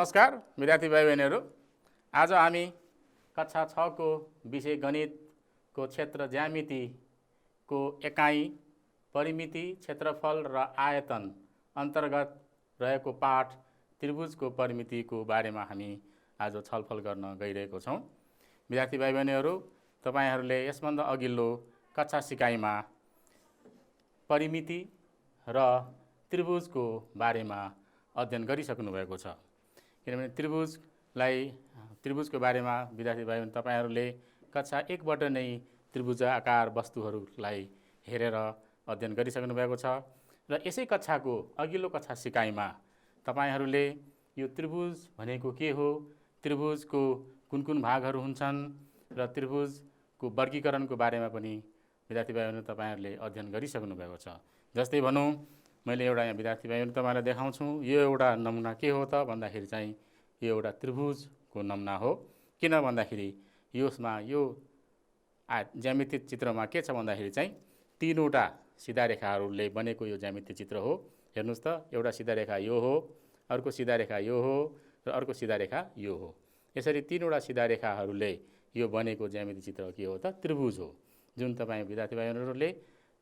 नमस्कार विद्यार्थी भाइ बहिनीहरू। आज हामी कक्षा 6 को विषय गणितको क्षेत्र ज्यामितिको एकाइ परिमिति, क्षेत्रफल र आयतन अन्तर्गत रहेको पाठ त्रिभुजको परिमितिको बारेमा हामी आज छलफल गर्न गइरहेको छौँ। विद्यार्थी भाइ बहिनीहरू, तपाईहरूले यसभन्दा अघिल्लो कक्षा सिकाइमा परिमिति र त्रिभुजको बारेमा अध्ययन गरिसक्नु भएको छ। किनभने त्रिभुजको बारेमा विद्यार्थी भाइ बहिनी तपाईहरूले कक्षा 1 बाट नै त्रिभुजाकार वस्तुहरूलाई हेरेर अध्ययन गरिसक्नु भएको छ र यसै कक्षाको अघिल्लो कक्षा सिकाइमा तपाईहरूले यो त्रिभुज भनेको के हो, त्रिभुजको कुन कुन भागहरू हुन्छन् र त्रिभुजको वर्गीकरणको बारेमा पनि विद्यार्थी भाइ बहिनी तपाईहरूले अध्ययन गरिसक्नु भएको छ। जस्तै भनौँ, मैले एउटा यहाँ विद्यार्थी भाइ बहिनी तपाईलाई देखाउँछु। यो एउटा नमुना के हो त भन्दाखेरि चाहिँ यो एउटा त्रिभुजको नमुना हो। किन भन्दाखेरि यसमा यो ज्यामितिक चित्रमा के छ भन्दाखेरि चाहिँ तीनवटा सिधा रेखाहरूले बनेको यो ज्यामितिक चित्र हो। हेर्नुस् त, एउटा सिधा रेखा यो हो, अर्को सिधा रेखा यो हो र अर्को सिधा रेखा यो हो। यसरी तीनवटा सिधा रेखाहरूले यो बनेको ज्यामितिक चित्र के हो त त्रिभुज हो, जुन तपाईँ विद्यार्थी भाइ बहिनीहरूले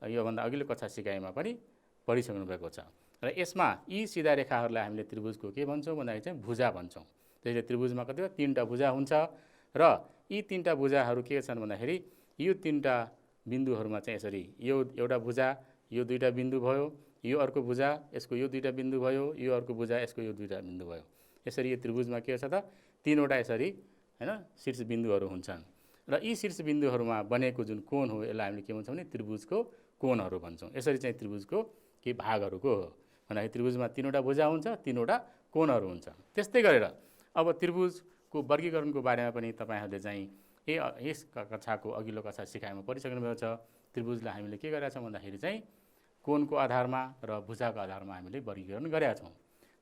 योभन्दा अघिल्लो कक्षा सिकाइमा पनि पढिसक्नु भएको छ। र यसमा यी सिधा रेखाहरूलाई हामीले त्रिभुजको के भन्छौँ भन्दाखेरि चाहिँ भुजा भन्छौँ। त्यसैले त्रिभुजमा कति हो, 3टा भुजा हुन्छ र यी 3टा भुजाहरू के छन् भन्दाखेरि यो 3टा बिन्दुहरूमा चाहिँ यसरी यो एउटा भुजा, यो 2टा बिन्दु भयो, यो अर्को भुजा, यसको यो 2टा बिन्दु भयो, यो अर्को भुजा, यसको यो 2टा बिन्दु भयो। यसरी यो त्रिभुजमा के छ त 3वटा यसरी हैन शीर्ष बिन्दुहरू हुन्छन् र यी शीर्ष बिन्दुहरूमा बनेको जुन कोण हो यसलाई हामीले के भन्छौँ भने त्रिभुजको कोणहरू भन्छौँ। यसरी चाहिँ त्रिभुजको के भागहरूको हो भन्दाखेरि त्रिभुजमा 3वटा भुजा हुन्छ, 3वटा कोणहरू हुन्छ। त्यस्तै गरेर अब त्रिभुजको वर्गीकरणको बारेमा पनि तपाईहरूले चाहिँ यस कक्षाको अघिल्लो कक्षा सिकाइमा पढिसक्नु भएको छ। त्रिभुजलाई हामीले के गरेका छौँ भन्दाखेरि चाहिँ कोणको आधारमा र भुजाको आधारमा हामीले वर्गीकरण गरेका छौँ।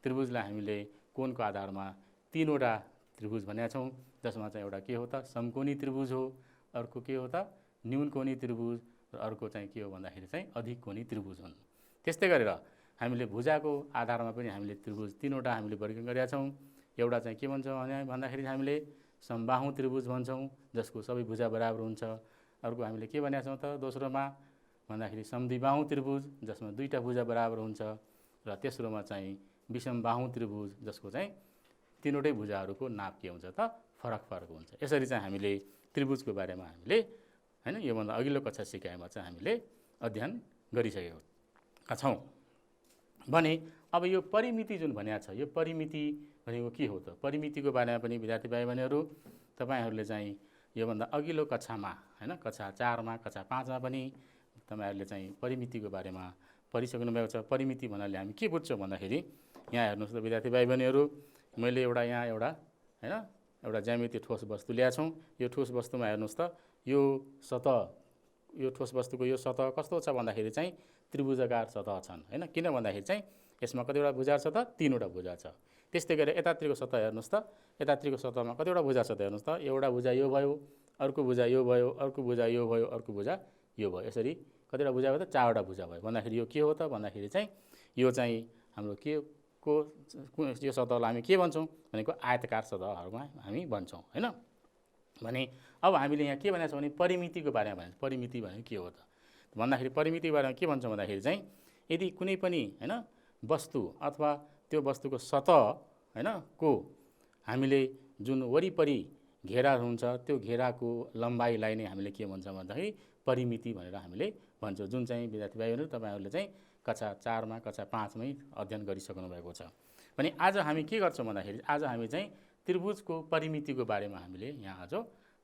त्रिभुजलाई हामीले कोणको आधारमा 3वटा त्रिभुज भनेका छौँ, जसमा चाहिँ एउटा के हो त समकोणी त्रिभुज हो, अर्को के हो त न्यूनकोणी त्रिभुज र अर्को चाहिँ के हो भन्दाखेरि चाहिँ अधिक कोणी त्रिभुज हुन्। त्यस्तै गरेर हामीले भुजाको आधारमा पनि हामीले त्रिभुज 3वटा हामीले वर्गीकरण गरेका छौँ। एउटा चाहिँ के भन्छौँ भन्दाखेरि हामीले समबाहु त्रिभुज भन्छौँ, जसको सबै भुजा बराबर हुन्छ। अर्को हामीले के भनेका छौँ त दोस्रोमा भन्दाखेरि समद्विबाहु त्रिभुज, जसमा 2टा भुजा बराबर हुन्छ। र तेस्रोमा चाहिँ विषमबाहु त्रिभुज, जसको चाहिँ 3वटै भुजाहरूको नाप के हुन्छ त फरक फरक हुन्छ। यसरी चाहिँ हामीले त्रिभुजको बारेमा हामीले हैन योभन्दा अघिल्लो कक्षा सिकाइमा चाहिँ हामीले अध्ययन गरिसकेका छौँ भने अब यो परिमिति जुन भनिएको छ, यो परिमिति भनेको के हो त? परिमितिको बारेमा पनि विद्यार्थी भाइ बहिनीहरू तपाईहरूले चाहिँ योभन्दा अघिल्लो कक्षामा हैन कक्षा 4 मा कक्षा 5 मा पनि तपाईहरूले चाहिँ परिमितिको बारेमा पढिसक्नु भएको छ। परिमिति भन्नाले हामी के बुझ्छौँ भन्दाखेरि यहाँ हेर्नुहोस् त विद्यार्थी भाइ बहिनीहरू, मैले यहाँ एउटा हैन एउटा ज्यामिति ठोस वस्तु ल्याएको छौँ। यो ठोस वस्तुमा हेर्नुहोस् त यो सतह, यो ठोस वस्तुको यो सतह कस्तो छ भन्दाखेरि चाहिँ त्रिभुजाकार सतह छन् हैन। किन भन्दाखेरि चाहिँ यसमा कतिवटा भुजा छ त 3वटा भुजा छ। त्यस्तै गरेर यतातिरको सतह हेर्नुहोस् त, यतातिरको सतहमा कतिवटा भुजा छ त हेर्नुहोस् त, एउटा भुजा यो भयो, अर्को भुजा यो भयो, अर्को भुजा यो भयो, अर्को भुजा यो भयो। यसरी कतिवटा भुजा भयो त 4वटा भुजा भयो भन्दाखेरि यो के हो त भन्दाखेरि चाहिँ यो चाहिँ हाम्रो के को यो सतहलाई हामी के भन्छौँ भनेको आयताकार सतहहरूमा हामी भन्छौँ हैन। भने अब हामीले यहाँ के भनेको छौँ भने परिमितिको बारेमा भन्छ। परिमिति भनेको के हो त भन्दाखेरि परिमितिको बारेमा के भन्छौँ भन्दाखेरि चाहिँ यदि कुनै पनि हैन वस्तु अथवा त्यो वस्तुको सतह हैन को हामीले जुन वरिपरि घेरा हुन्छ त्यो घेराको लम्बाइलाई नै हामीले के भन्छौँ भन्दाखेरि परिमिति भनेर हामीले भन्छौँ, जुन चाहिँ विद्यार्थी भाइहरू तपाईहरूले चाहिँ कक्षा 4 मा कक्षा 5 मै अध्ययन गरिसक्नु भएको छ। भने आज हामी के गर्छौँ भन्दाखेरि आज हामी चाहिँ त्रिभुजको परिमितिको बारेमा हामीले यहाँ आज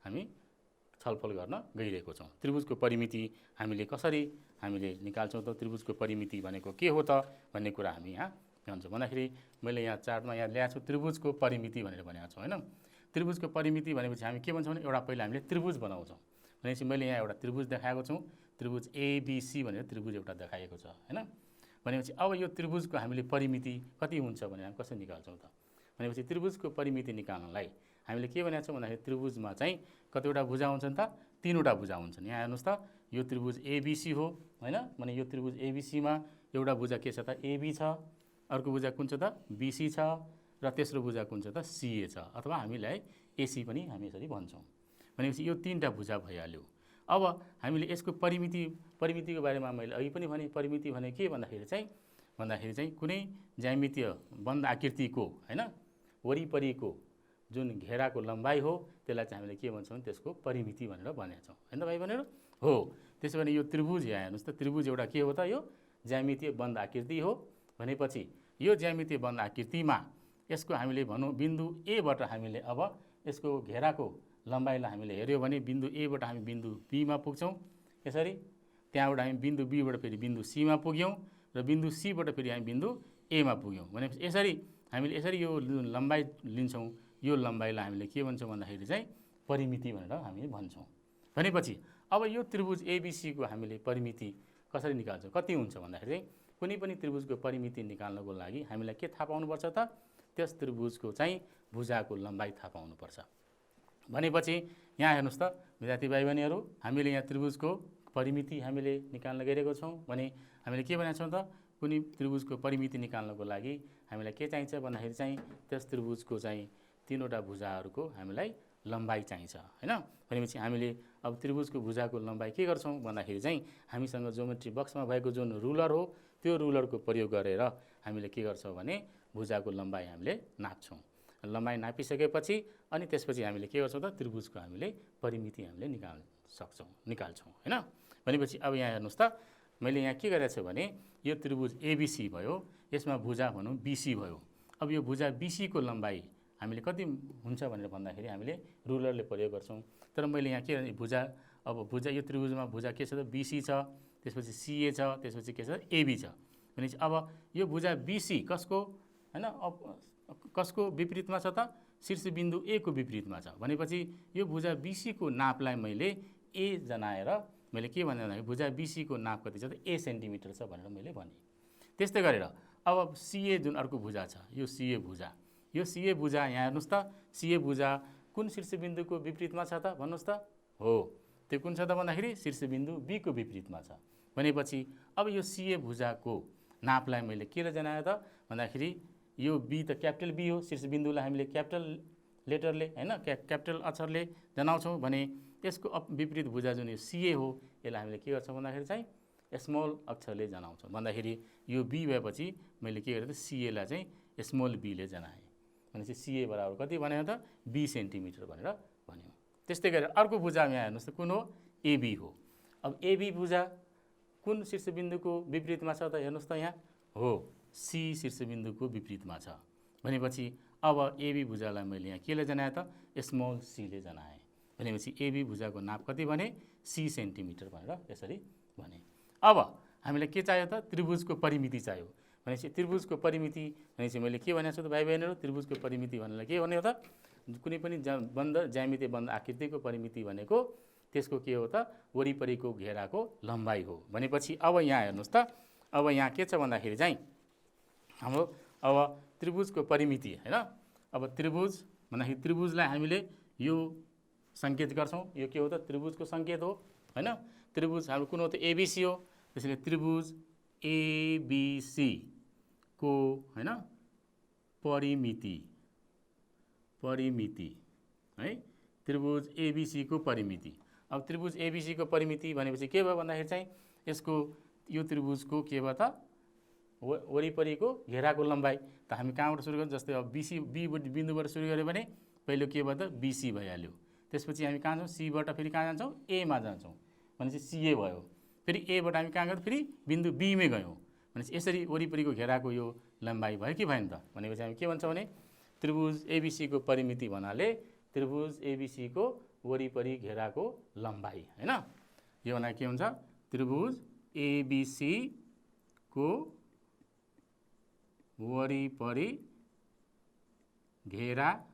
हामी छलफल गर्न गइरहेको छौँ। त्रिभुजको परिमिति हामीले कसरी हामीले निकाल्छौँ त, त्रिभुजको परिमिति भनेको के हो त भन्ने कुरा हामी यहाँ भन्छौँ भन्दाखेरि मैले यहाँ चार्टमा यहाँ ल्याएको छु त्रिभुजको परिमिति भनेर भनेको छु हैन। त्रिभुजको परिमिति भनेपछि हामी के भन्छौँ भने एउटा पहिला हामीले त्रिभुज बनाउँछौँ। भनेपछि मैले यहाँ एउटा त्रिभुज देखाएको छु, त्रिभुज एबिसी भनेर त्रिभुज एउटा देखाएको छ हैन। भनेपछि अब यो त्रिभुजको हामीले परिमिति कति हुन्छ भनेर हामी कसरी निकाल्छौँ त भनेपछि त्रिभुजको परिमिति निकाल्नलाई हामीले के भनेको छौँ भन्दाखेरि त्रिभुजमा चाहिँ कतिवटा भुजा हुन्छन् त 3वटा भुजा हुन्छन्। यहाँ हेर्नुहोस् त यो त्रिभुज एबिसी हो हैन। भने यो त्रिभुज एबिसीमा एउटा भुजा के छ त एबी छ, अर्को भुजा कुन छ त बीसी छ र तेस्रो भुजा कुन छ त सिए छ, अथवा हामीलाई एसी पनि हामी यसरी भन्छौँ। भनेपछि यो 3टा भुजा भइहाल्यो। अब हामीले यसको परिमितिको बारेमा मैले अघि पनि भने, परिमिति भने के भन्दाखेरि चाहिँ कुनै ज्यामितीय बन्द आकृतिको हैन वरिपरिको जुन घेराको लम्बाइ हो त्यसलाई चाहिँ हामीले के भन्छौँ, त्यसको परिमिति भनेर भनेका छौँ हैन भाइ बहिनीहरू। हो, त्यसो भने यो त्रिभुज यहाँ हेर्नुहोस् त, त्रिभुज एउटा के हो त, यो ज्यामितीय बन्द आकृति हो। भनेपछि यो ज्यामितीय बन्द आकृतिमा यसको हामीले भनौँ बिन्दु एबाट हामीले अब यसको घेराको लम्बाइलाई हामीले हेऱ्यौँ भने बिन्दु एबाट हामी बिन्दु बीमा पुग्छौँ यसरी, त्यहाँबाट हामी बिन्दु बीबाट फेरि बिन्दु सीमा पुग्यौँ र बिन्दु सीबाट फेरि हामी बिन्दु एमा पुग्यौँ। भनेपछि यसरी हामीले यसरी यो लम्बाइ लिन्छौँ, यो लम्बाइलाई हामीले के भन्छौँ भन्दाखेरि चाहिँ परिमिति भनेर हामी भन्छौँ। भनेपछि अब यो त्रिभुज एबिसीको हामीले परिमिति कसरी निकाल्छौँ, कति हुन्छ भन्दाखेरि चाहिँ कुनै पनि त्रिभुजको परिमिति निकाल्नको लागि हामीलाई के थाहा पाउनुपर्छ त, त्यस त्रिभुजको चाहिँ भुजाको लम्बाइ थाहा पाउनुपर्छ। भनेपछि यहाँ हेर्नुहोस् त विद्यार्थी भाइ बहिनीहरू, हामीले यहाँ त्रिभुजको परिमिति हामीले निकाल्न गइरहेको छौँ भने हामीले के भनेको छौँ त, कुनै त्रिभुजको परिमिति निकाल्नको लागि हामीलाई के चाहिन्छ भन्दाखेरि चाहिँ त्यस त्रिभुजको चाहिँ 3वटा भुजाहरूको हामीलाई लम्बाइ चाहिन्छ हैन। भनेपछि हामीले अब त्रिभुजको भुजाको लम्बाइ के गर्छौँ भन्दाखेरि चाहिँ हामीसँग ज्योमेट्री बक्समा भएको जुन रुलर हो त्यो रुलरको प्रयोग गरेर हामीले के गर्छौँ भने भुजाको लम्बाइ हामीले नाप्छौँ। लम्बाइ नापिसकेपछि अनि त्यसपछि हामीले के गर्छौँ त, त्रिभुजको हामीले परिमिति हामीले निकाल्छौँ हैन। भनेपछि अब यहाँ हेर्नुहोस् त, मैले यहाँ के गरेको छु भने यो त्रिभुज एबिसी भयो, यसमा भुजा भनौँ बिसी भयो। अब यो भुजा बिसीको लम्बाइ हामीले कति हुन्छ भनेर भन्दाखेरि हामीले रुलरले प्रयोग गर्छौँ। तर मैले यहाँ के भुजा यो त्रिभुजमा भुजा के छ त, बिसी छ, त्यसपछि सिए छ, त्यसपछि के छ एबी छ। भनेपछि अब यो भुजा बिसी कसको हैन कसको विपरीतमा छ त, शीर्ष बिन्दु ए को विपरीतमा छ। भनेपछि यो भुजा बिसीको नापलाई मैले ए जनाएर मैले के भने भन्दाखेरि भुजा बिसीको नाप कति छ त, ए सेन्टिमिटर छ भनेर मैले भने। त्यस्तै गरेर अब सिए जुन अर्को भुजा छ, यो सिए भुजा यहाँ हेर्नुहोस् त, सिए भुजा कुन शीर्ष बिन्दुको विपरीतमा छ त भन्नुहोस् त, हो त्यो कुन छ त भन्दाखेरि शीर्ष बिन्दु बी को विपरीतमा छ। भनेपछि अब यो सिए भुजाको नापलाई मैले के जनाएँ त भन्दाखेरि यो बी त क्यापिटल बी हो, शीर्ष बिन्दुलाई हामीले क्यापिटल लेटरले हैन क्यापिटल अक्षरले जनाउँछौँ भने यसको विपरीत भुजा जुन यो सिए हो यसलाई हामीले के गर्छौँ भन्दाखेरि चाहिँ स्मल अक्षरले जनाउँछौँ। भन्दाखेरि यो बी भएपछि मैले के गरेँ त, सिएलाई चाहिँ स्मल बीले जनाएँ। भनेपछि सिए बराबर कति भन्यो त, 20 सेन्टिमिटर भनेर भन्यो। त्यस्तै गरेर अर्को भुजा यहाँ हेर्नुहोस् त, कुन हो, एबी हो। अब एबी भुजा कुन शीर्ष बिन्दुको विपरीतमा छ त हेर्नुहोस् त, यहाँ हो सी शीर्ष बिन्दुको विपरीतमा छ। भनेपछि अब एबी भुजालाई मैले यहाँ केले जनाएँ त, स्मल सीले जनाएँ। भनेपछि एबी भुजाको नाप कति भने, सी सेन्टिमिटर भनेर यसरी भने। अब हामीलाई के चाहियो त, त्रिभुजको परिमिति चाहियो। भनेपछि त्रिभुजको परिमिति भनेपछि मैले के भनेको छु त भाइ बहिनीहरू, त्रिभुजको परिमिति भन्नलाई के भन्यो त, कुनै पनि ज्यामितीय बन्द आकृतिको परिमिति भनेको त्यसको के हो त, वरिपरिको घेराको लम्बाइ हो। भनेपछि अब यहाँ हेर्नुहोस् त, अब यहाँ के छ भन्दाखेरि चाहिँ हाम्रो अब त्रिभुजको परिमिति हैन। अब त्रिभुज भन्दाखेरि त्रिभुजलाई हामीले यो सङ्केत गर्छौँ, यो के हो त, त्रिभुजको सङ्केत हो हैन। त्रिभुज हाम्रो कुन हो त, एबिसी हो। त्यसैले त्रिभुज एबिसी को हैन परिमिति है, त्रिभुज एबिसी को परिमिति। अब त्रिभुज एबिसी को परिमिति भनेपछि के भयो भन्दाखेरि चाहिँ यसको यो त्रिभुजको के भयो त, वरिपरिको घेराको लम्बाइ त हामी कहाँबाट सुरु गर्छौँ, जस्तै अब बिसी बी बिन्दुबाट सुरु गऱ्यो भने पहिलो के भयो त, बिसी भइहाल्यो। त्यसपछि हामी कहाँ जान्छौँ, सीबाट फेरि कहाँ जान्छौँ, एमा जान्छौँ। भनेपछि सिए भयो। फेरि एबाट हामी कहाँ गयौँ, फेरि बिन्दु बीमै गयौँ। भनेपछि यसरी वरिपरिको घेराको यो लम्बाइ भयो कि भएन त। भनेपछि हामी के भन्छौँ भने त्रिभुज एबिसीको परिमिति भन्नाले त्रिभुज एबिसीको वरिपरि घेराको लम्बाइ हैन। यो भन्दा के हुन्छ, त्रिभुज एबिसीको वरिपरि घेराको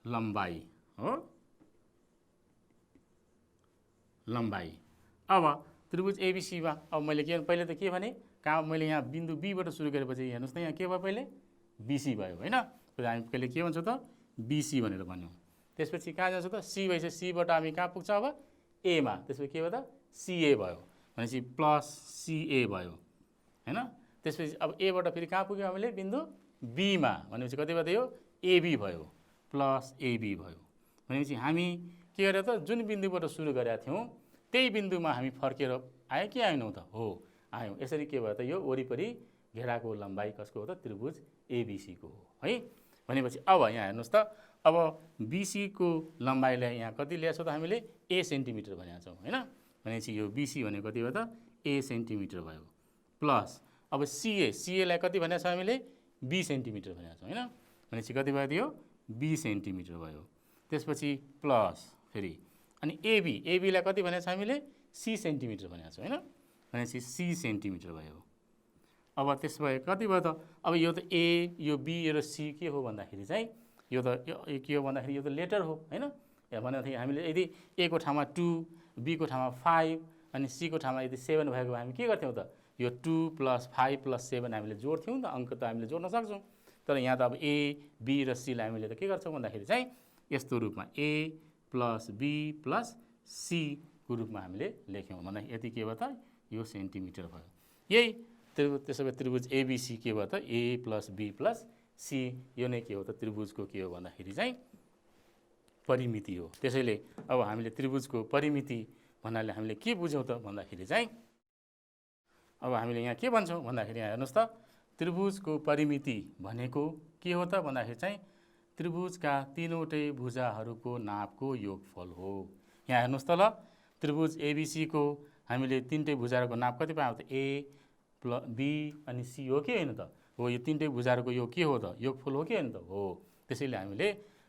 लम्बाइ हो, लम्बाइ। अब त्रिभुज एबिसीमा अब मैले के पहिले त के भने, कहाँ मैले यहाँ बिन्दु बीबाट सुरु गरेपछि हेर्नुहोस् त, यहाँ के भयो, पहिले बिसी भयो हैन। हामी कहिले के भन्छौँ त, बिसी भनेर भन्यौँ। त्यसपछि कहाँ जान्छ त, सी भएपछि सीबाट हामी कहाँ पुग्छ अब, एमा। त्यसपछि के भयो त, सिए भयो। भनेपछि प्लस सिए भयो हैन। त्यसपछि अब एबाट फेरि कहाँ पुग्यौँ हामीले बिन्दु बीमा भनेपछि कति भयो यो एबी भयो प्लस एबी भयो भनेपछि हामी के गरे त जुन बिन्दुबाट सुरु गरेका थियौँ त्यही बिन्दुमा हामी फर्केर आयो कि आएनौँ त हो आयौँ यसरी के भयो त यो वरिपरि घेराको लम्बाइ कसको हो त त्रिभुज एबिसीको हो है भनेपछि अब यहाँ हेर्नुहोस् त अब बिसीको लम्बाइलाई यहाँ कति ल्याएको छौँ त हामीले ए सेन्टिमिटर भनेको छौँ होइन भनेपछि यो बिसी भनेको कति भयो त ए सेन्टिमिटर भयो प्लस अब सिएलाई कति भनेको छ हामीले बी सेन्टिमिटर भनेको छौँ होइन भनेपछि कति भयो यो बी सेन्टिमिटर भयो त्यसपछि प्लस फेरि अनि एबीलाई कति भनेको छ हामीले सी सेन्टिमिटर भनेको छौँ होइन भनेपछि सी सेन्टिमिटर भयो अब त्यस भए कति भयो त अब यो त ए यो बी र सी के हो भन्दाखेरि चाहिँ यो त यो के हो भन्दाखेरि यो त लेटर हो होइन भनेदेखि हामीले यदि ए को ठाउँमा 2 बी को ठाउँमा 5 अनि सी को ठाउँमा यदि 7 भएको हामी के गर्थ्यौँ त यो 2 + 5 + 7 हामीले जोड्थ्यौँ त अङ्क त हामीले जोड्न सक्छौँ तर यहाँ त अब ए बी र सीलाई हामीले त के गर्छौँ भन्दाखेरि चाहिँ यस्तो रूपमा ए + बी + सी को रूपमा हामीले लेख्यौँ भन्दाखेरि यति के भयो त यो सेन्टिमिटर भयो यही त्यसो भए त्रिभुज एबिसी के भयो त ए + बी + सी यो नै के हो त त्रिभुजको के हो भन्दाखेरि चाहिँ परिमिति हो त्यसैले अब हामीले त्रिभुजको परिमिति भन्नाले हामीले के बुझ्यौँ त भन्दाखेरि चाहिँ अब हामीले यहाँ के भन्छौँ भन्दाखेरि यहाँ हेर्नुहोस् त त्रिभुजको परिमिति भनेको के हो त भन्दाखेरि चाहिँ त्रिभुजका तीनवटै भुजाहरूको नापको योगफल हो यहाँ हेर्नुहोस् त ल त्रिभुज एबिसीको हामीले तीनटै भुजाहरूको नाप कति पायौँ त ए + बी अनि सी हो कि होइन त हो यो तीनटै भुजाहरूको योग के हो त योगफल हो कि होइन त हो त्यसैले हामीले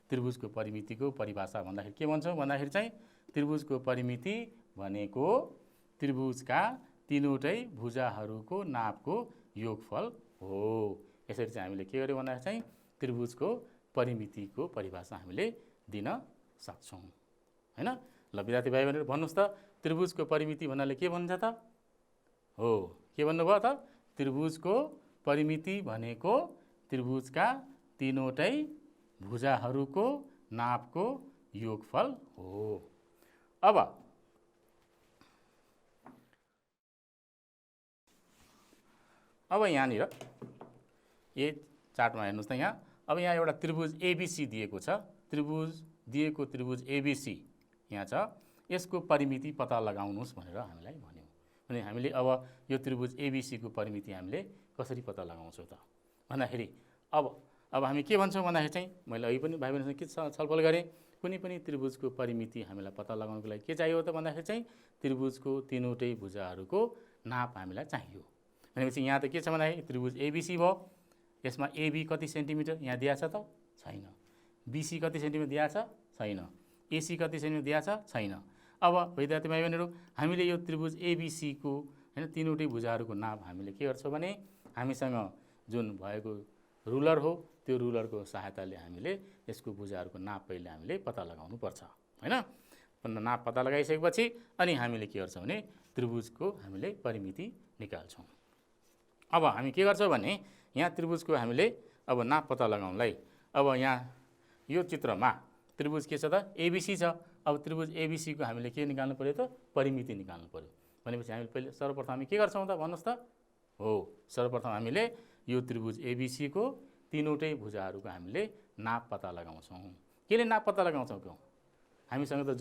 त्रिभुजको परिमितिको परिभाषा भन्दाखेरि के भन्छौँ भन्दाखेरि चाहिँ त्रिभुजको परिमिति भनेको त्रिभुजका तीनवटै भुजाहरूको नापको योगफल हो यसरी चाहिँ हामीले के गर्यौँ भन्दाखेरि चाहिँ त्रिभुजको परिमितिको परिभाषा हामीले दिन सक्छौँ हैन ल विद्यार्थी भाइ बहिनीहरु भन्नुस् त त्रिभुजको परिमिति भन्नाले के भन्छ त हो के भन्नुभयो त त्रिभुजको परिमिति भनेको त्रिभुजका तीनवटै भुजाहरूको नापको योगफल हो अब यहाँनिर ए चार्टमा हेर्नुस् त यहाँ अब यहाँ एउटा त्रिभुज एबीसी दिएको छ त्रिभुज एबीसी यहाँ छ यसको परिमिति पत्ता लगाउनुस् भनेर हामीलाई भन्यो भने हामीले अब यो त्रिभुज एबीसी को परिमिति हामीले कसरी पत्ता लगाउँछौँ त भन्दाखेरि अब हामी के भन्छौँ भन्दाखेरि चाहिँ मैले अहिले पनि भाइ बहिनीसँग के छलफल गरेँ कुनै पनि त्रिभुजको परिमिति हामीलाई पत्ता लगाउनको लागि के चाहियो त भन्दाखेरि चाहिँ त्रिभुजको तीनवटै भुजाहरूको नाप हामीलाई चाहियो भनेपछि यहाँ त के छ भन्दाखेरि त्रिभुज एबीसी भयो यसमा एबी कति सेन्टिमिटर यहाँ दिएको छ त छैन बीसी कति सेन्टिमिटर दिएको छ छैन एसी कति सेन्टिमिटर दिएको छ छैन अब विद्यार्थी भाइ बहिनीहरु हामीले यो त्रिभुज एबीसी को हैन तीनवटै भुजाहरूको नाप हामीले के गर्छौँ भने हामीसँग जुन भएको रुलर हो त्यो रुलरको सहायताले हामीले यसको भुजाहरूको नाप पहिले हामीले पत्ता लगाउनु पर्छ हैन नाप पत्ता लगाइसकेपछि अनि हामीले के गर्छौँ भने त्रिभुजको हामीले परिमिति निकाल्छौँ अब हामी के गर्छौँ भने यहाँ त्रिभुजको हामीले अब नाप पत्ता लगाउनलाई अब यहाँ यो चित्रमा त्रिभुज के छ त एबीसी छ अब त्रिभुज एबीसी को हामीले के निकाल्नु पर्यो त परिमिति निकाल्नु पर्यो भनेपछि हामी पहिले सर्वप्रथम हामी के गर्छौँ त भन्नुस् त हो सर्वप्रथम हामीले यो त्रिभुज एबीसी को तीनवटै भुजाहरूको हामीले नाप पत्ता लगाउँछौँ केले नाप पत्ता लगाउँछौँ क्यों हामीसँग त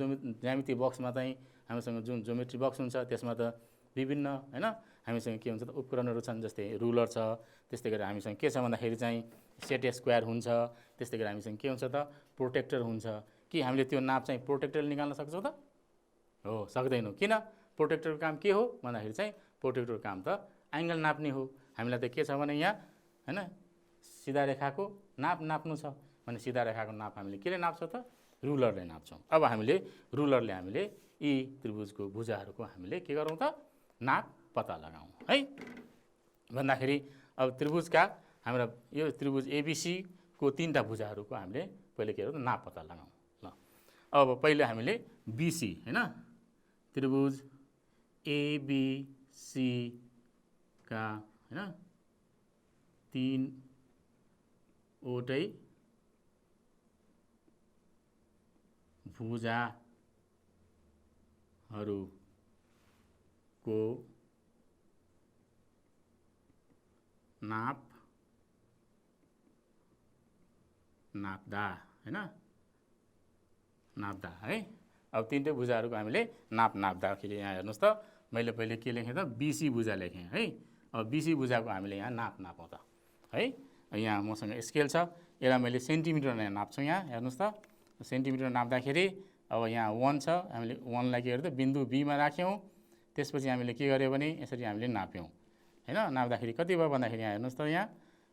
ज्यामिति बक्समा चाहिँ हामीसँग जुन ज्योमेट्री बक्स हुन्छ त्यसमा त विभिन्न हैन हामीसँग के हुन्छ त उपकरणहरू छन् जस्तै रुलर छ त्यस्तै गरी हामीसँग के छ भन्दाखेरि चाहिँ सेट स्क्वायर हुन्छ त्यस्तै गरी हामीसँग के हुन्छ त प्रोटेक्टर हुन्छ कि हामीले त्यो नाप चाहिँ प्रोटेक्टरले निकाल्न सक्छौँ त हो सक्दैनौँ किन प्रोटेक्टरको काम के हो भन्दाखेरि चाहिँ प्रोटेक्टरको काम त एंगल नाप्ने हो हामीलाई त के छ भने यहाँ हैन सिधा रेखाको नाप नाप्नु छ भने सिधा रेखाको नाप हामीले केले नाप्छौँ त रुलरले नाप्छौँ अब हामीले रुलरले हामीले यी त्रिभुजको भुजाहरूको हामीले के गरौँ त नाप पत्ता लगाउँ है भन्दाखेरि अब त्रिभुजका हाम्रो यो त्रिभुज एबीसी को तीनटा भुजाहरूको हामीले पहिले के गरौँ नाप पत्ता लगाउँ ल अब पहिले हामीले बीसी हैन त्रिभुज एबीसी का हैन तीनवटै भुजाहरूको नाप्दा हैन, नाप्दा है। अब तीनटै भुजाहरूको हामीले नाप्दाखेरि यहाँ हेर्नुहोस् त, मैले पहिले के लेखेँ त, बिसी भुजा लेखेँ है। अब बिसी भुजाको हामीले यहाँ नापौँ त है। यहाँ मसँग स्केल छ, यसलाई मैले सेन्टिमिटर नाप्छौँ। यहाँ हेर्नुहोस् त, सेन्टिमिटर नाप्दाखेरि अब यहाँ 1 छ, हामीले 1लाई के गर्यो त बिन्दु बीमा राख्यौँ। त्यसपछि हामीले के गर्यो भने यसरी हामीले नाप्यौँ हैन। नाप्दाखेरि कति भयो भन्दाखेरि यहाँ हेर्नुहोस् त, यहाँ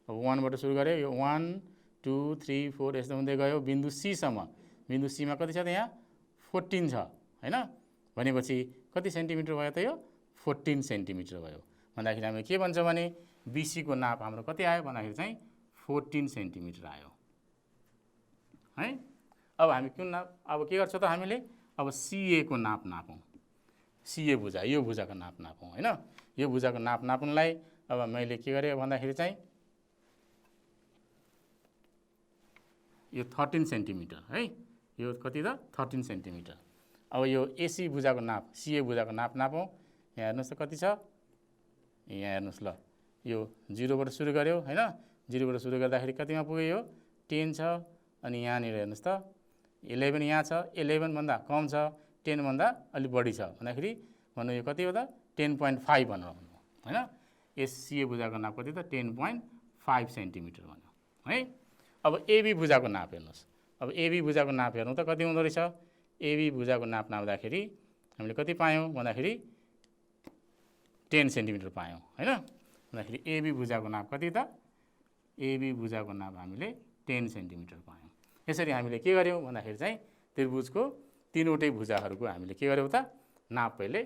1 बाट सुरु गर्यो, यो 1 2 3 4 यस्तो हुँदै गयो बिन्दु सी सम्म। बिन्दु सीमा कति छ त, यहाँ 14 छ हैन। भनेपछि कति सेन्टिमिटर भयो त, यो 14 सेन्टिमिटर भयो भन्दाखेरि हामीले के भन्छौँ भने बिसी को नाप हाम्रो कति आयो भन्दाखेरि चाहिँ 14 सेन्टिमिटर आयो है। अब हामी कुन नाप, अब के गर्छौँ त हामीले, अब सीए को नाप नापौँ। सीए भुजा, यो भुजाको नाप नापौँ हैन। यो भुजाको नाप नाप्नुलाई अब मैले के गरेँ भन्दाखेरि चाहिँ यो 13 सेन्टिमिटर है। यो कति त 13 सेन्टिमिटर। अब यो एसी भुजाको नाप, सीए भुजाको नाप नापौँ। यहाँ हेर्नुहोस् त कति छ, यहाँ हेर्नुहोस् ल, यो 0 बाट सुरु गर्यो हैन। 0 बाट सुरु गर्दाखेरि कतिमा पुग्यो, यो 10 छ। अनि यहाँनिर हेर्नुहोस् त 11 यहाँ छ, 11 भन्दा कम छ, 10 भन्दा अलि बढी छ भन्दाखेरि भन्नु यो कति हो त 10.5 भनेर भन्नु हैन। यस सीए भुजाको नाप कति त 10.5 सेन्टिमिटर भन्यो है। अब एबी भुजाको नाप हेर्नुहोस्। अब एबी भुजाको नाप हेर्नु त कति हुँदो रहेछ। एबी भुजाको नाप नाप्दाखेरि हामीले कति पायौँ भन्दाखेरि 10 सेन्टिमिटर पायौँ हैन। भन्दाखेरि एबी भुजाको नाप कति त, एबी भुजाको नाप हामीले 10 सेन्टिमिटर पायौँ। यसरी हामीले के गर्यौँ भन्दाखेरि चाहिँ त्रिभुजको तीनवटै भुजाहरूको हामीले के गर्यौँ त नाप पहिले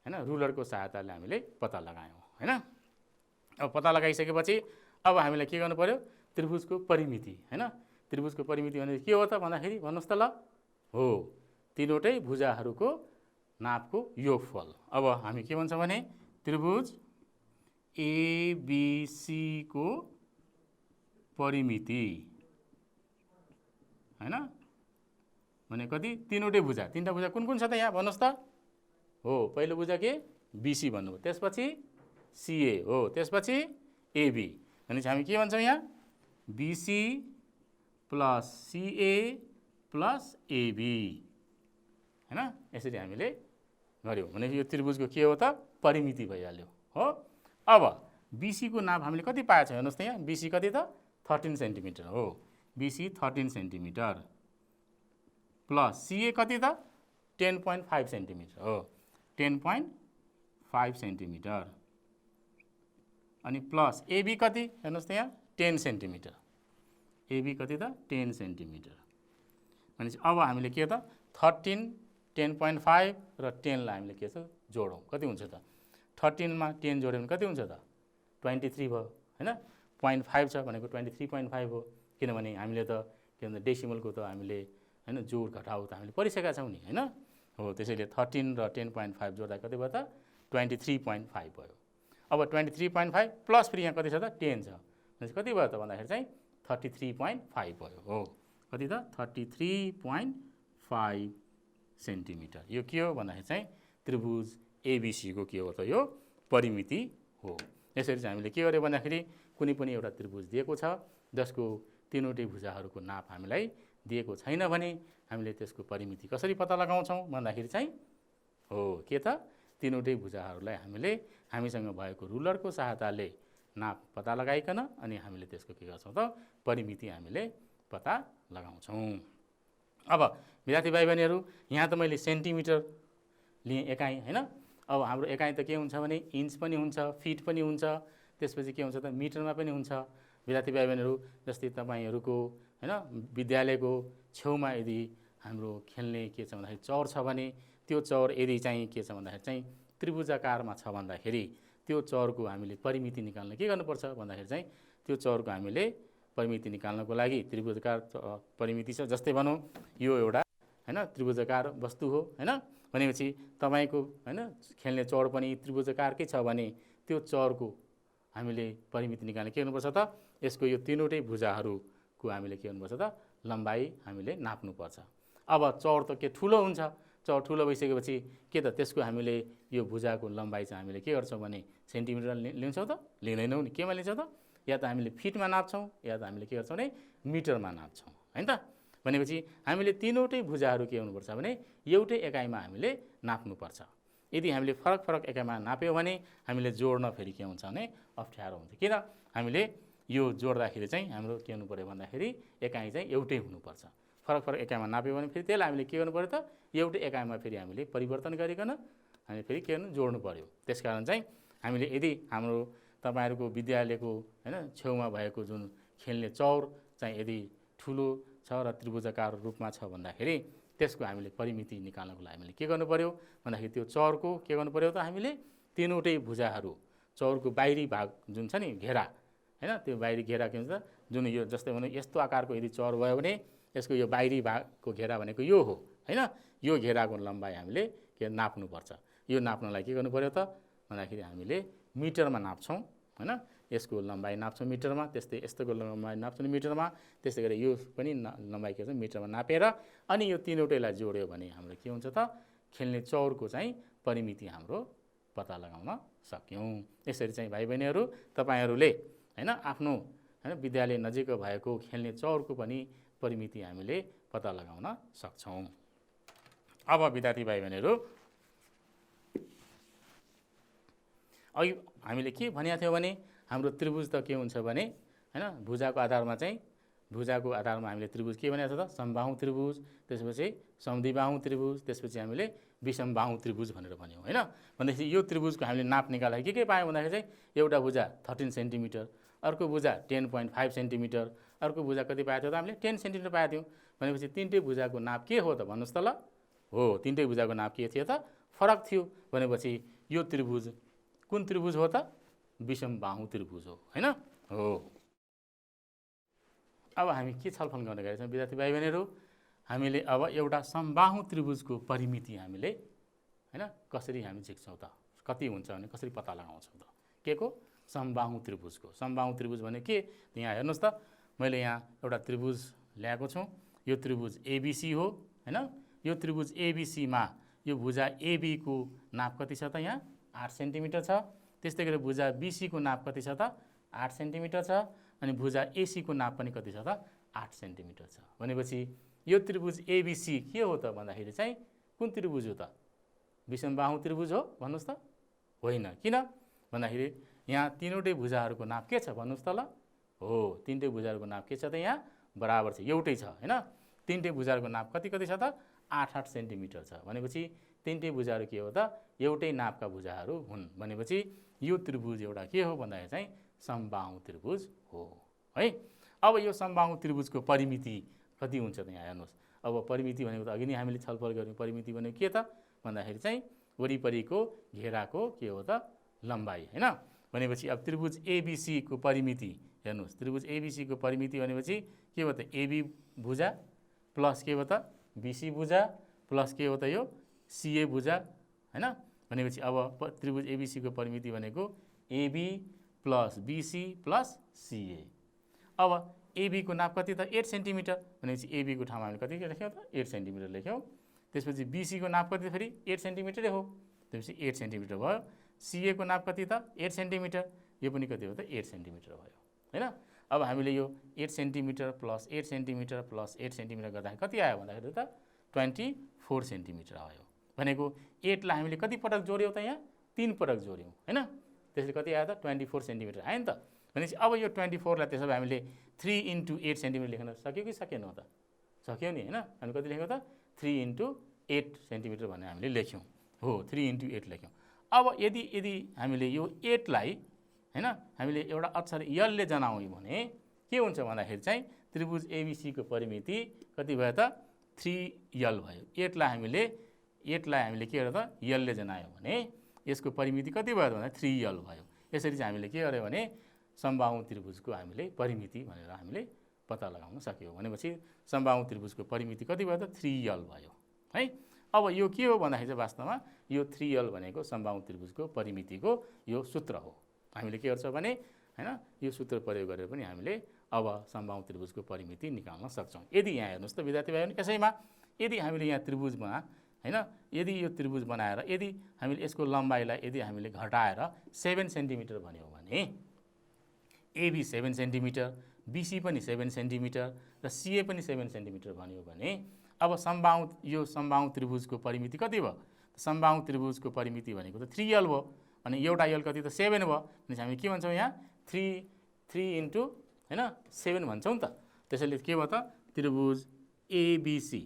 हैन, रुलरको सहायताले हामीले पत्ता लगायौँ हैन। अब पत्ता लगाइसकेपछि अब हामीले के गर्नु पर्यो, त्रिभुजको परिमिति हैन। त्रिभुजको परिमिति भने के हो त भन्दाखेरि भन्नुहोस् त ल, हो तीनवटै भुजाहरूको नापको योगफल। अब हामी के भन्छौँ भने त्रिभुज एबिसी को परिमिति हैन। भने कति, तीनवटै भुजा, तीनटा भुजा कुन कुन छ त यहाँ भन्नुहोस् त, हो पहिलो भुजा के बिसी भन्नुभयो, त्यसपछि सीए हो, त्यसपछि एबी। भनेपछि हामी के भन्छौँ यहाँ B C plus C A plus A B हैन। यसरी हामीले गऱ्यौँ भने यो त्रिभुजको के हो त परिमिति भइहाल्यो हो। अब बिसी को नाप हामीले कति पाएछ हेर्नुहोस् त, यहाँ बिसी कति त 13 सेन्टिमिटर हो, बिसी 13 सेन्टिमिटर प्लस सीए कति त 10.5 सेन्टिमिटर हो, 10.5 सेन्टिमिटर अनि प्लस एबी कति हेर्नुहोस् त यहाँ 10 सेन्टिमिटर, एबी कति त 10 सेन्टिमिटर। भनेपछि अब हामीले के त 13 10.5 र 10 लाई हामीले के छ जोडौँ, कति हुन्छ त 13 मा 10 जोड्यो भने कति हुन्छ त 23 भयो हैन। 0.5 छ भनेको 23.5 हो, किनभने हामीले त के भन्छ डेसिमलको त हामीले हैन जोड घटाउ त हामीले पढिसकेका छौँ नि हैन। हो त्यसैले 13 र 10.5 जोड्दा कति भयो त 23.5 भयो। अब 23.5 प्लस फेरि यहाँ कति छ त 10 छ, भनेपछि कति भयो त भन्दाखेरि चाहिँ 33.5 भयो हो, कति त 33.5 सेन्टिमिटर। यो के हो भन्दाखेरि चाहिँ त्रिभुज एबिसी को के हो त यो परिमिति हो। यसरी चाहिँ हामीले के गर्यो भन्दाखेरि कुनै पनि एउटा त्रिभुज दिएको छ जसको तीनवटै भुजाहरूको नाप हामीलाई दिएको छैन भने हामीले त्यसको परिमिति कसरी पत्ता लगाउँछौँ भन्दाखेरि चाहिँ हो के त तीनवटै भुजाहरूलाई हामीले हामीसँग भएको रुलरको सहायताले नाप पत्ता लगाइकन अनि हामीले त्यसको के गर्छौँ त परिमिति हामीले पत्ता लगाउँछौँ। अब विद्यार्थी भाइ बहिनीहरू यहाँ त मैले सेन्टिमिटर लिएँ एकाइ हैन। अब हाम्रो एकाइ त के हुन्छ भने इन्च पनि हुन्छ, फिट पनि हुन्छ, त्यसपछि के हुन्छ त मिटरमा पनि हुन्छ। विद्यार्थी भाइ बहिनीहरू जस्तै तपाईँहरूको हैन विद्यालयको छेउमा यदि हाम्रो खेल्ने के छ भन्दाखेरि चौर छ भने त्यो चौर यदि चाहिँ के छ भन्दाखेरि चाहिँ त्रिभुजाकारमा छ भन्दाखेरि त्यो चौरको हामीले परिमिति निकाल्न के गर्नुपर्छ भन्दाखेरि चाहिँ त्यो चौरको हामीले परिमिति निकाल्नको लागि त्रिभुजाकार परिमिति छ। जस्तै भनौँ यो एउटा हैन त्रिभुजाकार वस्तु हो हैन, भनेपछि तपाईँको हैन खेल्ने चौर पनि त्रिभुजाकारकै छ भने त्यो चौरको हामीले परिमिति निकाल्न के गर्नुपर्छ त यसको यो तीनवटै भुजाहरूको हामीले के गर्नुपर्छ त लम्बाइ हामीले नाप्नुपर्छ। अब चौर त के ठुलो हुन्छ, चौर ठुलो भइसकेपछि के त त्यसको हामीले यो भुजाको लम्बाइ चाहिँ हामीले के गर्छौँ भने सेन्टिमिटर लिन्छौँ त लिँदैनौँ नि, केमा लिन्छौँ त या त हामीले फिटमा नाप्छौँ या त हामीले के गर्छौँ भने मिटरमा नाप्छौँ हैन त। भनेपछि हामीले तीनवटै भुजाहरू के हुनुपर्छ भने एउटै एकाइमा हामीले नाप्नुपर्छ। यदि हामीले फरक फरक एकाइमा नाप्यो भने हामीले जोड्न फेरि के हुन्छ भने अप्ठ्यारो हुन्छ। किन हामीले यो जोड्दाखेरि चाहिँ हाम्रो के हुनु पर्यो भन्दाखेरि एकाइ चाहिँ एउटै हुनुपर्छ। फरक फरक एकाइमा नाप्यो भने फेरि त्यसलाई हामीले के गर्नु पर्यो त एउटै एकाइमा फेरि हामीले परिवर्तन गरिकन हामी फेरि के गर्नु जोड्नु पर्यो। त्यसकारण चाहिँ हामीले यदि हाम्रो तपाईहरुको विद्यालयको हैन छेउमा भएको जुन खेल्ने चौर चाहिँ यदि ठुलो छ र त्रिभुजाकार रूपमा छ भन्दाखेरि त्यसको हामीले परिमिति निकाल्नको लागि हामीले के गर्नु पर्यो भन्दाखेरि त्यो चौरको के गर्नु पर्यो त हामीले तीनवटै भुजाहरू चौरको बाहिरी भाग जुन छ नि घेरा हैन त्यो बाहिरी घेरा के हुन्छ जुन यो जस्तै भने यस्तो आकारको यदि चौर भयो भने यसको यो बाहिरी भागको घेरा भनेको यो हो हैन। यो घेराको लम्बाइ हामीले के नाप्नुपर्छ। यो नाप्नलाई के गर्नु पर्यो त भन्दाखेरि हामीले मिटरमा नाप्छौँ हैन। यसको लम्बाइ नाप्छौँ मिटरमा, त्यस्तै यस्तोको लम्बाइ नाप्छौँ मिटरमा, त्यस्तै गरी यो पनि लम्बाइ के हुन्छ मिटरमा नापेर अनि यो तीनवटैलाई जोड्यो भने हाम्रो के हुन्छ त खेल्ने चौरको चाहिँ परिमिति हाम्रो पत्ता लगाउन सक्यौँ। यसरी चाहिँ भाइ बहिनीहरू तपाईहरूले हैन आफ्नो हैन विद्यालय नजिक भएको खेल्ने चौरको पनि परिमिति हामीले पत्ता लगाउन सक्छौँ। अब विद्यार्थी भाइ बहिनीहरू अघि हामीले के भनेको थियौँ भने हाम्रो त्रिभुज त के हुन्छ भने हैन भुजाको आधारमा हामीले त्रिभुज के भनेको छ त समबाहु त्रिभुज, त्यसपछि समद्विबाहु त्रिभुज, त्यसपछि हामीले विषमबाहु त्रिभुज भनेर भन्यौँ हैन। भनेपछि यो त्रिभुजको हामीले नाप निकाल्दा के पायौँ भन्दाखेरि चाहिँ एउटा भुजा 13 सेन्टिमिटर, अर्को भुजा 10.5 सेन्टिमिटर, अर्को भुजा कति पाएको थियो त हामीले 10 सेन्टिमिटर पाएको थियौँ। भनेपछि तीनटै भुजाको नाप के हो त भन्नुस् त ल। हो तीनटै भुजाको नाप के थियो त फरक थियो। भनेपछि यो त्रिभुज कुन त्रिभुज हो त विषमबाहु त्रिभुज हो हैन। हो अब हामी के छलफल गर्न गएका छौँ विद्यार्थी भाइ बहिनीहरू हामीले अब एउटा समबाहु त्रिभुजको परिमिति हामीले हैन कसरी हामी झिक्छौँ त कति हुन्छ भने कसरी पत्ता लगाउँछौँ त के को समबाहु त्रिभुजको। समबाहु त्रिभुज भने के यहाँ हेर्नुस् त मैले यहाँ एउटा त्रिभुज ल्याएको छु। यो त्रिभुज एबीसी हो हैन। यो त्रिभुज एबीसी मा यो भुजा एबी को नाप कति छ त यहाँ 8 सेन्टिमिटर छ। त्यस्तै गरी भुजा बीसी को नाप कति छ त 8 सेन्टिमिटर छ अनि भुजा एसी को नाप पनि कति छ त 8 सेन्टिमिटर छ। भनेपछि यो त्रिभुज एबीसी के हो त भन्दाखेरि चाहिँ कुन त्रिभुज हो त विषमबाहु त्रिभुज हो भन्नुस् त होइन। किन भन्दाखेरि यहाँ तीनवटै भुजाहरूको नाप के छ भन्नुस् त ल। हो तीनटै भुजाहरूको नाप के छ त यहाँ बराबर छ एउटै छ हैन। तीनटै भुजाहरूको नाप कति कति छ त 8 सेन्टिमिटर छ। भनेपछि तीनटै भुजाहरू के हो त एउटै नापका भुजाहरू हुन्। भनेपछि यो त्रिभुज एउटा के हो भन्दाखेरि चाहिँ समबाहु त्रिभुज हो है। अब यो समबाहु त्रिभुजको परिमिति कति हुन्छ त यहाँ हेर्नुहोस्। अब परिमिति भनेको त अघि नै हामीले छलफल गर्यौँ। परिमिति भनेको के त भन्दाखेरि चाहिँ वरिपरिको घेराको के हो त लम्बाइ हैन। भनेपछि अब त्रिभुज एबीसी को परिमिति हेर्नुहोस्। त्रिभुज एबीसी को परिमिति भनेपछि के हो त एबी भुजा प्लस के हो त बीसी भुजा प्लस के हो त यो सीए भुजा हैन। भनेपछि अब त्रिभुज एबीसी को परिमिति भनेको A B plus B C plus C A. अब एबी को नाप कति त 8 सेन्टिमिटर। भनेपछि एबी को ठाउँमा हामीले कति लेख्यौँ त 8 सेन्टिमिटर लेख्यौँ। त्यसपछि बीसी को नाप कति फेरि 8 सेन्टिमिटरै हो। त्यसपछि 8 सेन्टिमिटर भयो। सीए को नाप कति त 8 सेन्टिमिटर। यो पनि कति हो त 8 सेन्टिमिटर भयो हैन। अब हामीले यो 8 centimetre plus 8 centimetre plus 8 centimetre गर्दाखेरि कति आयो भन्दाखेरि त 24 सेन्टिमिटर आयो। भनेको 8 लाई हामीले कति पटक जोड्यौँ त यहाँ 3 पटक जोड्यौँ हैन। त्यसले कति आयो त 24 सेन्टिमिटर आयो नि त। भनेपछि अब यो 24 लाई त्यसो भए हामीले 3 × 8 सेन्टिमिटर लेख्न सक्यो कि सकेनौँ त सक्यौँ नि हैन। हामी कति लेख्यौँ त 3 × 8 सेन्टिमिटर भनेर हामीले लेख्यौँ। हो 3 × 8 लेख्यौँ। अब यदि हामीले यो 8 लाई हैन हामीले एउटा अक्षर यल ले जनायौँ भने के हुन्छ भन्दाखेरि चाहिँ त्रिभुज एबीसी को परिमिति कति भयो त 3l भयो। 8 लाई हामीले के गर्यो त यल ले जनायौँ भने यसको परिमिति कति भयो त भन्दा 3l भयो। यसरी चाहिँ हामीले के गर्यो भने समबाहु त्रिभुजको हामीले परिमिति भनेर हामीले पत्ता लगाउन सक्यौँ। भनेपछि समबाहु त्रिभुजको परिमिति कति भयो त 3l भयो है। अब यो के हो भन्दाखेरि चाहिँ वास्तवमा यो 3l भनेको समबाहु त्रिभुजको परिमितिको यो सूत्र हो। हामीले के गर्छौँ भने हैन यो सूत्र प्रयोग गरेर पनि हामीले अब समबाहु त्रिभुजको परिमिति निकाल्न सक्छौँ। यदि यहाँ हेर्नुहोस् त विद्यार्थी भाइहरू यसैमा यदि हामीले यहाँ त्रिभुजमा हैन यदि यो त्रिभुज बनाएर यदि हामीले यसको लम्बाइलाई यदि हामीले घटाएर 7 सेन्टिमिटर भन्यौँ भने एबी 7 सेन्टिमिटर, बिसी पनि 7 सेन्टिमिटर र सिए पनि 7 सेन्टिमिटर भन्यो भने अब यो समबाहु त्रिभुजको परिमिति कति भयो? समबाहु त्रिभुजको परिमिति भनेको त 3l भयो। अनि एउटा यल कति त 7 भयो। भनेपछि हामी के भन्छौँ यहाँ 3 इन्टु हैन 7 भन्छौँ नि त। त्यसैले के भयो त त्रिभुज एबिसी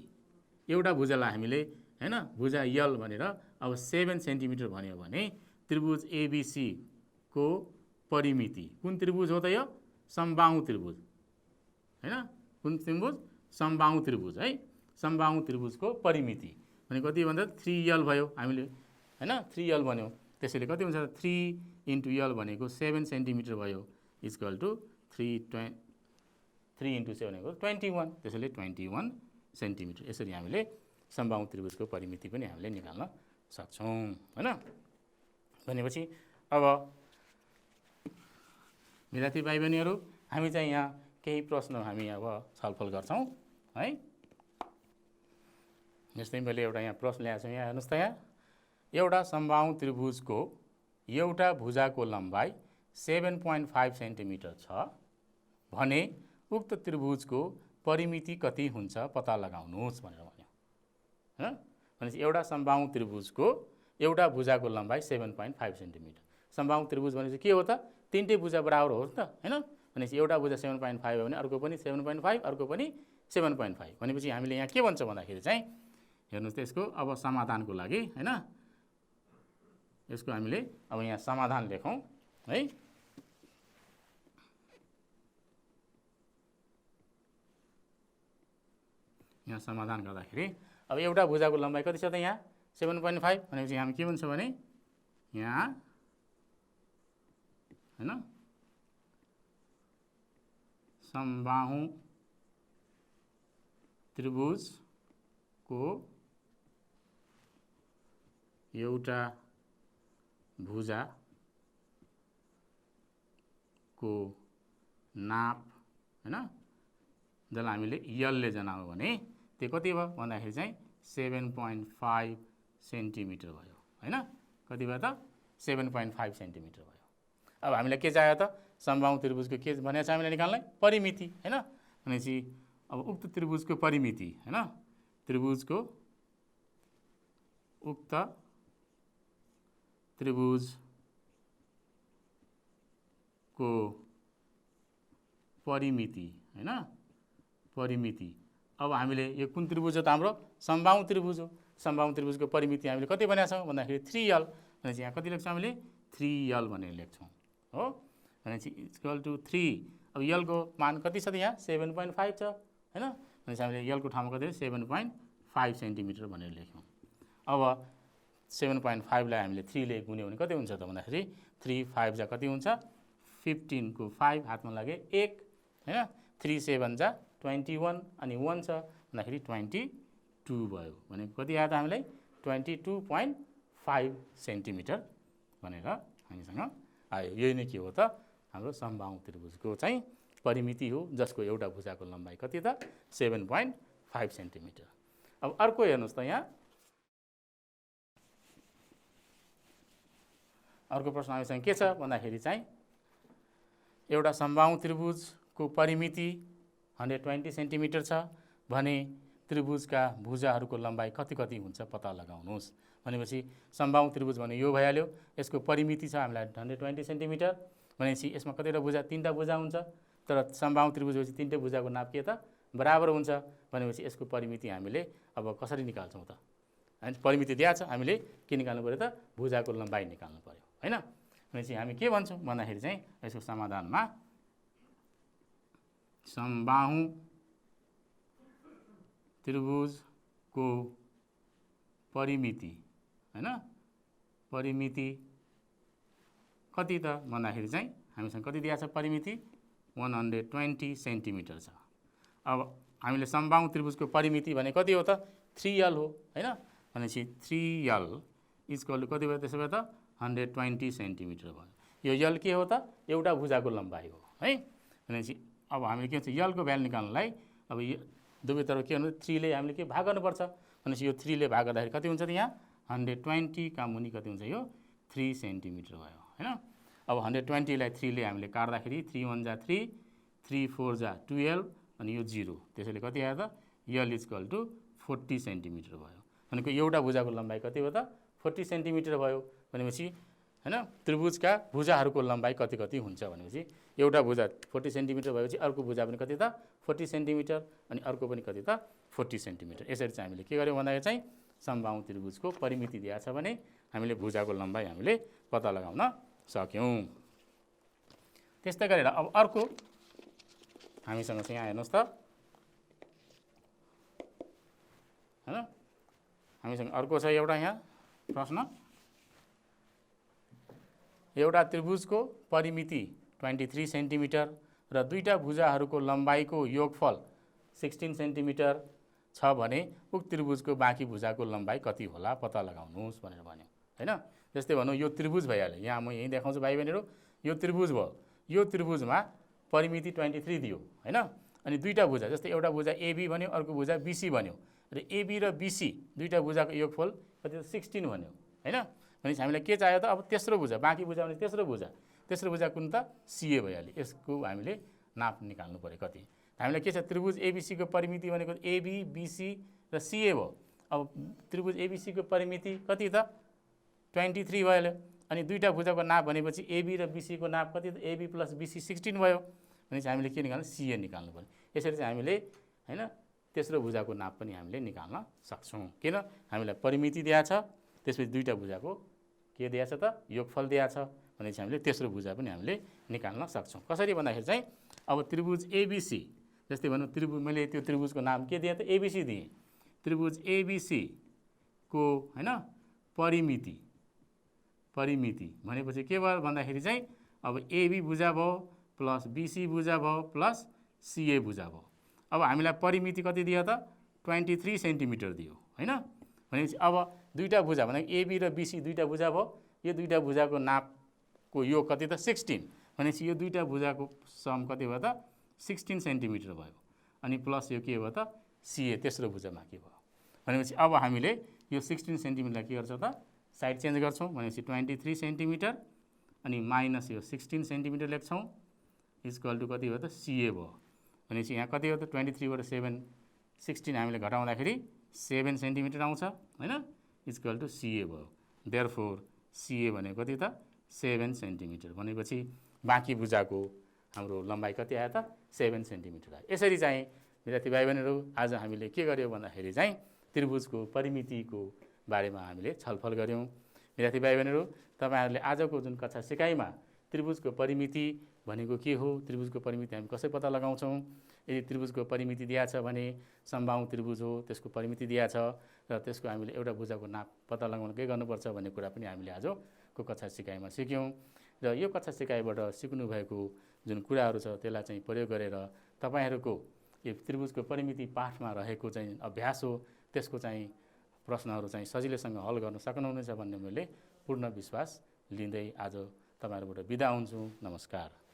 एउटा भुजालाई हामीले हैन भुजा यल भनेर अब 7 सेन्टिमिटर भन्यो भने त्रिभुज एबिसी को परिमिति कुन त्रिभुज हो त यो? समबाहु त्रिभुज हैन। कुन त्रिभुज? समबाहु त्रिभुज है। समबाहु त्रिभुजको परिमिति भने कति भन्दा 3l भयो हामीले हैन 3l भन्यो। त्यसैले कति हुन्छ 3 इन्टु यल भनेको 7 सेन्टिमिटर भयो इक्वल टु 3 इन्टु 7 भनेको 21। त्यसैले 21 सेन्टिमिटर। यसरी हामीले समबाहु त्रिभुजको परिमिति पनि हामीले निकाल्न सक्छौँ हैन। भनेपछि अब विद्यार्थी भाइ बहिनीहरू हामी चाहिँ यहाँ केही प्रश्न हामी अब छलफल गर्छौँ है। जस्तै मैले एउटा यहाँ प्रश्न ल्याएको छु। यहाँ हेर्नुहोस् त, यहाँ एउटा समबाहु त्रिभुजको एउटा भुजाको लम्बाइ 7.5 सेन्टिमिटर छ भने उक्त त्रिभुजको परिमिति कति हुन्छ पत्ता लगाउनुहोस् भनेर भन्यो हैन। भनेपछि एउटा समबाहु त्रिभुजको एउटा भुजाको लम्बाइ 7.5 सेन्टिमिटर। समबाहु त्रिभुज भनेपछि के हो त? तीनटै भुजा बराबर हो त हैन। भनेपछि एउटा भुजा 7.5 हो भने अर्को पनि 7.5 अर्को पनि 7.5 भनेपछि हामीले यहाँ के भन्छ भन्दाखेरि चाहिँ हेर्नुहोस् त, यसको अब समाधानको लागि हैन यसको हामीले अब यहाँ समाधान लेखौँ है। यहाँ समाधान गर्दाखेरि अब एउटा भुजाको लम्बाइ कति छ त यहाँ 7.5 भनेपछि हामी के भन्छ भने यहाँ हैन समबाहु त्रिभुजको एउटा भुजाको नाप हैन जसलाई हामीले यलले जनायो भने त्यो कति भयो भन्दाखेरि चाहिँ 7.5 सेन्टिमिटर भयो हैन। कति भयो त? 7.5 सेन्टिमिटर भयो। अब हामीलाई के चाहियो त? समबाहु त्रिभुजको के भनेको छ हामीले निकाल्ने? परिमिति हैन। भनेपछि अब उक्त त्रिभुजको परिमिति हैन त्रिभुजको उक्त त्रिभुजको परिमिति हैन परिमिति। अब हामीले यो कुन त्रिभुज हो त? हाम्रो समबाहु त्रिभुज हो। समबाहु त्रिभुजको परिमिति हामीले कति भनेका छौँ भन्दाखेरि 3l। भनेपछि यहाँ कति लेख्छौँ हामीले 3l भनेर लेख्छौँ हो। भनेपछि इक्वल टु 3। अब यलको मान कति छ त? यहाँ 7.5 छ हैन। भनेपछि हामीले यलको ठाउँमा कति 7.5 सेन्टिमिटर भनेर लेख्यौँ। अब 7.5 लाई हामीले 3 ले गुण्यो भने कति हुन्छ त भन्दाखेरि 3 5 जा कति हुन्छ 15 को 5 हातमा लागे 1 हैन। 3 7 जा 21 अनि 1 छ भन्दाखेरि 22 भयो। भने कति आयो त हामीलाई 22.5 सेन्टिमिटर भनेर हामीसँग आयो। यही नै के हो त? हाम्रो समबाहु त्रिभुजको चाहिँ परिमिति हो जसको एउटा भुजाको लम्बाइ कति त 7.5 सेन्टिमिटर। अब अर्को हेर्नुहोस् त, यहाँ अर्को प्रश्न हामीसँग के छ भन्दाखेरि चाहिँ एउटा समबाहु त्रिभुजको परिमिति 120 सेन्टिमिटर छ भने त्रिभुजका भुजाहरूको लम्बाइ कति कति हुन्छ पत्ता लगाउनुहोस्। भनेपछि समबाहु त्रिभुज भने यो भइहाल्यो। यसको परिमिति छ हामीलाई 120 सेन्टिमिटर। भनेपछि यसमा कतिवटा भुजा? 3टा भुजा हुन्छ। तर समबाहु त्रिभुज भनेपछि 3टै भुजाको नाप के त? बराबर हुन्छ। भनेपछि यसको परिमिति हामीले अब कसरी निकाल्छौँ त? परिमिति दिएको छ, हामीले के निकाल्नु पर्यो त? भुजाको लम्बाइ निकाल्नु पर्यो हैन। भनेपछि हामी के भन्छौँ भन्दाखेरि चाहिँ यसको समाधानमा समबाहु त्रिभुजको परिमिति हैन परिमिति कति त भन्दाखेरि चाहिँ हामीसँग कति दिएको छ परिमिति 120 सेन्टिमिटर छ। अब हामीले समबाहु त्रिभुजको परिमिति भने कति हो त? 3l हो हैन। भनेपछि 3l इक्वल टु कति भयो त्यसो भए त 120 सेन्टिमिटर भयो। यो यल के हो त? एउटा भुजाको लम्बाइ हो है। भनेपछि अब हामीले के भन्छ यलको भ्यालु निकाल्नलाई अब दुवैतर्फ के भन्नु 3 ले हामीले के भाग गर्नुपर्छ। भनेपछि यो 3 ले भाग गर्दाखेरि कति हुन्छ त? यहाँ 120 का मुनि कति हुन्छ? यो 3 सेन्टिमिटर भयो हैन। अब 120लाई 3ले हामीले काट्दाखेरि 3 1 जा 3, 3 4 जा 12 अनि यो 0, त्यसैले कति आयो त यल इक्वल टु 40 सेन्टिमिटर भयो। भनेको एउटा भुजाको लम्बाइ कति हो त 40 सेन्टिमिटर भयो। भनेपछि हैन त्रिभुजका भुजाहरूको लम्बाइ कति कति हुन्छ भनेपछि एउटा भुजा 40 सेन्टिमिटर भएपछि अर्को भुजा पनि कति त 40 सेन्टिमिटर अनि अर्को पनि कति त 40 सेन्टिमिटर। यसरी चाहिँ हामीले के गर्यौँ भन्दाखेरि चाहिँ समबाहु त्रिभुजको परिमिति दिएको छ भने हामीले भुजाको लम्बाइ हामीले पत्ता लगाउन सक्यौँ। त्यस्तै गरेर अब अर्को हामीसँग चाहिँ यहाँ हेर्नुहोस् त हैन हामीसँग अर्को छ एउटा यहाँ प्रश्न, एउटा त्रिभुजको परिमिति 23 सेन्टिमिटर र दुईटा भुजाहरूको लम्बाइको योगफल 16 सेन्टिमिटर छ भने उक्त त्रिभुजको बाँकी भुजाको लम्बाइ कति होला पत्ता लगाउनुहोस् भनेर भन्यो हैन। जस्तै भनौँ यो त्रिभुज भइहाल्यो, यहाँ म यहीँ देखाउँछु भाइ बहिनीहरू, यो त्रिभुज भयो, यो त्रिभुजमा परिमिति 23 दियो हैन। अनि दुईटा भुजा जस्तै एउटा भुजा एबी भन्यो अर्को भुजा बिसी भन्यो र एबी र बिसी दुईटा भुजाको योगफल कति त 16 भन्यो हैन। भनेपछि हामीलाई के चाहियो त अब तेस्रो भुजा, बाँकी भुजा भने तेस्रो भुजा कुन त सिए भइहाल्यो, यसको हामीले नाप निकाल्नु पर्यो कति। हामीलाई के छ त्रिभुज एबिसीको परिमिति भनेको एबी बिसी र सिए भयो। अब त्रिभुज एबिसीको परिमिति कति त 23 भइहाल्यो अनि दुईटा भुजाको नाप भनेपछि एबी र बिसीको नाप कति त एबी प्लस बिसी 16 भयो। भनेपछि हामीले के निकाल्नु सिए निकाल्नु पर्यो। यसरी चाहिँ हामीले हैन तेस्रो भुजाको नाप पनि हामीले निकाल्न सक्छौँ, किन हामीलाई परिमिति दिएको छ, त्यसपछि दुईटा भुजाको के दिएको छ त योगफल दिएको छ भनेपछि हामीले तेस्रो भुजा पनि हामीले निकाल्न सक्छौँ। कसरी भन्दाखेरि चाहिँ अब त्रिभुज एबिसी जस्तै भनौँ त्रिभुज मैले त्यो त्रिभुजको नाम के दिएँ त एबिसी दिएँ। त्रिभुज एबिसी को हैन परिमिति भनेपछि के भयो भन्दाखेरि चाहिँ अब एबी भुजा भयो प्लस बिसी भुजा भयो प्लस सिए भुजा भयो। अब हामीलाई परिमिति कति दियो त 23 सेन्टिमिटर दियो हैन। भनेपछि अब दुईटा भुजा भनेको एबी र बिसी दुईटा भुजा भयो, यो दुईटा भुजाको नापको योग कति त 16 भनेपछि यो दुईटा भुजाको सम कति भयो त 16 सेन्टिमिटर भयो अनि प्लस यो के भयो त सिए तेस्रो भुजा बाँकी भयो। भनेपछि अब हामीले यो 16 सेन्टिमिटरलाई के गर्छौँ त साइड चेन्ज गर्छौँ भनेपछि 23 सेन्टिमिटर अनि माइनस यो 16 सेन्टिमिटर लेख्छौँ इक्वल टु कति भयो त सिए भयो। भनेपछि यहाँ कति हो त 23 बाट 16 हामीले घटाउँदाखेरि 7 सेन्टिमिटर आउँछ हैन इक्वल टु सिए भयो। देयरफोर सिए भनेको कति त 7 सेन्टिमिटर भनेपछि बाँकी भुजाको हाम्रो लम्बाइ कति आयो त 7 सेन्टिमिटर आयो। यसरी चाहिँ विद्यार्थी भाइ बहिनीहरू आज हामीले के गर्यौँ भन्दाखेरि चाहिँ त्रिभुजको परिमितिको बारेमा हामीले छलफल गऱ्यौँ। विद्यार्थी भाइ बहिनीहरू तपाईहरुले आजको जुन कक्षा सिकाइमा त्रिभुजको परिमिति भनेको के हो, त्रिभुजको परिमिति हामी कसरी पत्ता लगाउँछौँ, यदि त्रिभुजको परिमिति दिएको छ भने समबाहु त्रिभुज हो त्यसको परिमिति दिएको छ र त्यसको हामीले एउटा भुजाको नाप पत्ता लगाउन के गर्नुपर्छ भन्ने कुरा पनि हामीले आजको कक्षा सिकाइमा सिक्यौँ। र यो कक्षा सिकाइबाट सिक्नु भएको जुन कुराहरू छ त्यसलाई चाहिँ प्रयोग गरेर तपाईहरुको यो त्रिभुजको परिमिति पाठमा रहेको चाहिँ अभ्यास हो त्यसको चाहिँ प्रश्नहरू चाहिँ सजिलैसँग हल गर्न सक्नुहुनेछ भन्ने मैले पूर्ण विश्वास लिँदै आज तपाईहरुबाट बिदा हुन्छु। नमस्कार।